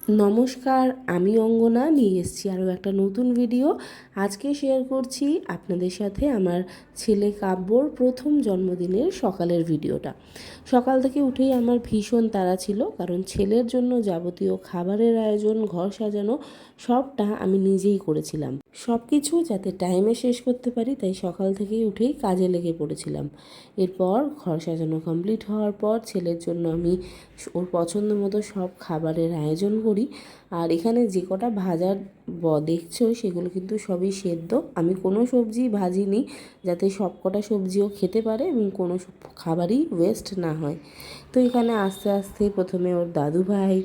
নমস্কার, আমি অঙ্গনা নিয়ে এসেছি আরও একটা নতুন ভিডিও। আজকে শেয়ার করছি আপনাদের সাথে আমার ছেলে কাব্যর প্রথম জন্মদিনের সকালের ভিডিওটা। সকাল থেকে উঠেই আমার ভীষণ তাড়া ছিল, কারণ ছেলের জন্য যাবতীয় খাবারের আয়োজন, ঘর সাজানো সবটা আমি নিজেই করেছিলাম। সব কিছু যাতে টাইমে শেষ করতে পারি, তাই সকাল থেকেই উঠেই কাজে লেগে পড়েছিলাম। এরপর ঘর সাজানো কমপ্লিট হওয়ার পর ছেলের জন্য আমি ওর পছন্দ মতো সব খাবারের আয়োজন করি। আর এখানে যে কটা ভাজার দেখছো সেগুলো কিন্তু সবই সেদ্ধ। আমি কোনো সবজি ভাজিনি, যাতে সব কটা সবজিও খেতে পারে এবং কোনো খাবারই ওয়েস্ট না হয়। তো এখানে আস্তে আস্তে প্রথমে ওর দাদু ভাই,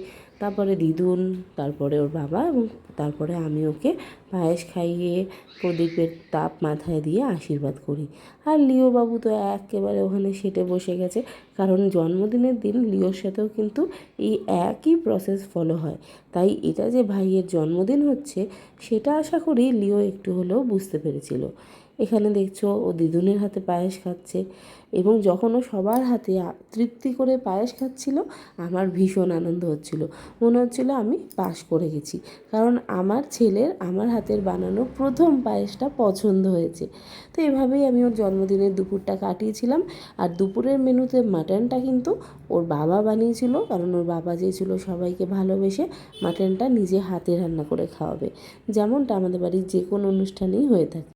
তারপরে দিদুন, তারপরে ওর বাবা এবং তারপরে আমি ওকে পায়েস খাইয়ে প্রদীপের তাপ মাথায় দিয়ে আশীর্বাদ করি। আর লিও বাবু তো একেবারে ওখানে সেটে বসে গেছে, কারণ জন্মদিনের দিন লিওর সাথেও কিন্তু এই একই প্রসেস ফলো হয়। তাই এটা যে ভাইয়ের জন্মদিন হচ্ছে সেটা আশা করি লিও একটু হলেও বুঝতে পেরেছিল। এখানে দেখছো ও দিদুনের হাতে পায়েস খাচ্ছে, এবং যখন ও সবার হাতে তৃপ্তি করে পায়েস খাচ্ছিল আমার ভীষণ আনন্দ হচ্ছিল। মনে হচ্ছিল আমি পাস করে গেছি, কারণ আমার ছেলের আমার হাতের বানানো প্রথম পায়েসটা পছন্দ হয়েছে। তো এভাবেই আমি ওর জন্মদিনের দুপুরটা কাটিয়েছিলাম। আর দুপুরের মেনুতে মাটনটা কিন্তু ওর বাবা বানিয়েছিল, কারণ ওর বাবা চেয়েছিল সবাইকে ভালোবেসে মাটনটা নিজে হাতে রান্না করে খাওয়াবে, যেমনটা আমাদের বাড়ির যে কোনো অনুষ্ঠানেই হয়ে থাকে।